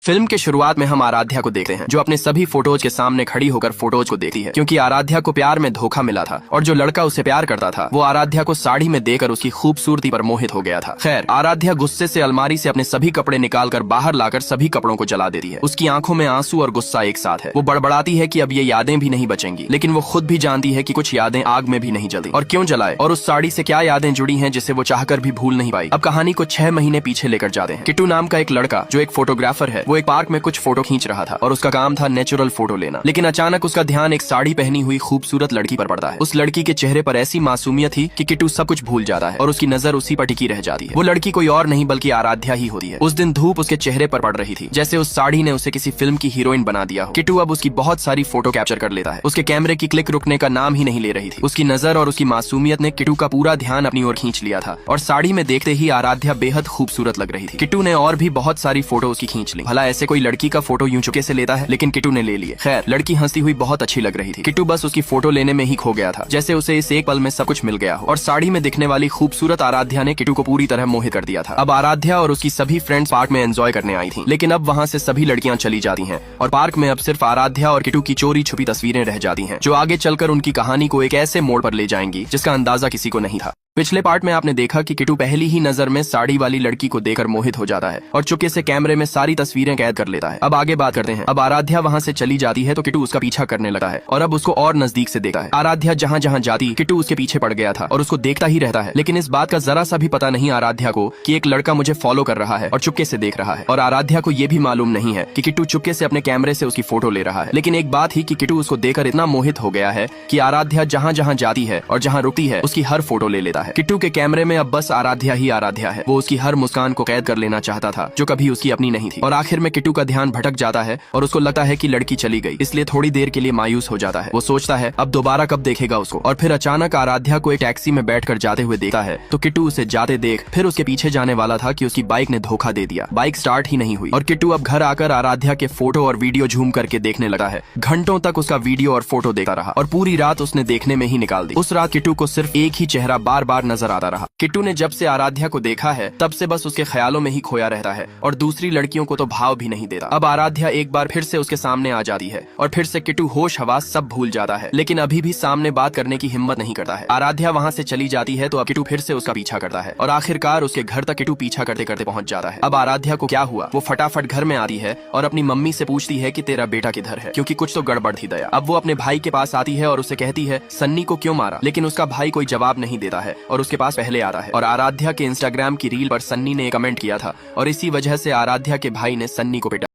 Film के शुरुआत में हम आराध्या को देखते हैं जो अपने सभी फोटोज के सामने खड़ी होकर फोटोज को देखती है क्योंकि आराध्या को प्यार में धोखा मिला था और जो लड़का उसे प्यार करता था वो आराध्या को साड़ी में देखकर उसकी खूबसूरती पर मोहित हो गया था। खैर, आराध्या गुस्से से अलमारी से अपने सभी कपड़े निकालकर बाहर लाकर सभी कपड़ों को जला देती है। उसकी आंखों में आंसू और गुस्सा एक साथ है। वो बड़बड़ाती है कि अब ये यादें भी नहीं बचेंगी, लेकिन वो खुद भी जानती है कि कुछ यादें आग में भी नहीं जलती और क्यों जलाए और उस साड़ी से क्या यादें जुड़ी हैं जिसे वो चाहकर भी भूल नहीं पाई। अब कहानी को 6 महीने पीछे लेकर जाते हैं। किट्टू नाम का एक लड़का जो एक फोटोग्राफर है, वो एक पार्क में कुछ फोटो खींच रहा था और उसका काम था नेचुरल फोटो लेना। लेकिन अचानक उसका ध्यान एक साड़ी पहनी हुई खूबसूरत लड़की पर पड़ता है। उस लड़की के चेहरे पर ऐसी मासूमियत थी कि किट्टू सब कुछ भूल जाता है और उसकी नजर उसी पर टिकी रह जाती है। वो लड़की कोई और नहीं बल्कि आराध्या ही होती है। उस दिन धूप उसके चेहरे पर पड़ रही थी, जैसे उस साड़ी ने उसे किसी फिल्म की हीरोइन बना दिया हो। किट्टू अब उसकी बहुत सारी फोटो कैप्चर कर लेता है। उसके कैमरे की क्लिक रुकने का नाम ही नहीं ले रही थी। उसकी नजर और उसकी मासूमियत ने किट्टू का पूरा ध्यान अपनी ओर खींच लिया था और साड़ी में देखते ही आराध्या बेहद खूबसूरत लग रही थी। किट्टू ने और भी बहुत सारी फोटो उसकी खींच ली। भला ऐसे कोई लड़की का फोटो यूं चुपके से लेता है, लेकिन किट्टू ने ले लिए। खैर, लड़की हंसती हुई बहुत अच्छी लग रही थी। किट्टू बस उसकी फोटो लेने में ही खो गया था, जैसे उसे इस एक पल में सब कुछ मिल गया हो। और साड़ी में दिखने वाली खूबसूरत आराध्या ने किट्टू को पूरी तरह मोहित कर दिया था। अब आराध्या और उसकी सभी फ्रेंड्स पार्क में एंजॉय करने आई थी, लेकिन अब वहाँ से सभी लड़कियां चली जाती हैं और पार्क में अब सिर्फ आराध्या और किट्टू की चोरी छुपी तस्वीरें रह जाती हैं, जो आगे चलकर उनकी कहानी को एक ऐसे मोड़ पर ले जाएंगी जिसका अंदाजा किसी को नहीं था। पिछले पार्ट में आपने देखा कि किट्टू पहली ही नजर में साड़ी वाली लड़की को देखकर मोहित हो जाता है और चुपके से कैमरे में सारी तस्वीरें कैद कर लेता है। अब आगे बात करते हैं। अब आराध्या वहां से चली जाती है तो किट्टू उसका पीछा करने लगा है और अब उसको और नजदीक से देखता है। आराध्या जहां जहां जाती किट्टू उसके पीछे पड़ गया था और उसको देखता ही रहता है, लेकिन इस बात का जरा सा भी पता नहीं आराध्या को कि एक लड़का मुझे फॉलो कर रहा है और चुपके से देख रहा है। और आराध्या को यह भी मालूम नहीं है कि किट्टू चुपके से अपने कैमरे से उसकी फोटो ले रहा है। लेकिन एक बात ही कि किट्टू उसको देखकर इतना मोहित हो गया है कि आराध्या जहां जहां जाती है और जहां रुकती है उसकी हर फोटो ले लेता है। किट्टू के कैमरे में अब बस आराध्या ही आराध्या है। वो उसकी हर मुस्कान को कैद कर लेना चाहता था जो कभी उसकी अपनी नहीं थी। और आखिर में किट्टू का ध्यान भटक जाता है और उसको लगता है कि लड़की चली गई, इसलिए थोड़ी देर के लिए मायूस हो जाता है। वो सोचता है अब दोबारा कब देखेगा उसको। और फिर अचानक आराध्या को एक टैक्सी में बैठकर जाते हुए देखता है तो किट्टू उसे जाते देख फिर उसके पीछे जाने वाला था कि उसकी बाइक ने धोखा दे दिया। बाइक स्टार्ट ही नहीं हुई और किट्टू अब घर आकर आराध्या के फोटो और वीडियो झूम करके देखने लगा है। घंटों तक उसका वीडियो और फोटो देखता रहा और पूरी रात उसने देखने में ही निकाल दी। उस रात किट्टू को सिर्फ एक ही चेहरा बार बार नजर आता रहा। किट्टू ने जब से आराध्या को देखा है तब से बस उसके ख्यालों में ही खोया रहता है और दूसरी लड़कियों को तो भाव भी नहीं देता। अब आराध्या एक बार फिर से उसके सामने आ जाती है और फिर से किट्टू होश हवास सब भूल जाता है, लेकिन अभी भी सामने बात करने की हिम्मत नहीं करता है। आराध्या वहाँ से चली जाती है तो अब किट्टू फिर से उसका पीछा करता है और आखिरकार उसके घर तक किट्टू पीछा करते करते पहुंच जाता है। अब आराध्या को क्या हुआ, वो फटाफट घर में आती है और अपनी मम्मी से पूछती है कि तेरा बेटा किधर है, क्योंकि कुछ तो गड़बड़ थी दया। अब वो अपने भाई के पास आती है और उसे कहती है सन्नी को क्यों मारा, लेकिन उसका भाई कोई जवाब नहीं देता है और उसके पास पहले आता है। और आराध्या के इंस्टाग्राम की रील पर सन्नी ने कमेंट किया था और इसी वजह से आराध्या के भाई ने सन्नी को पिटा।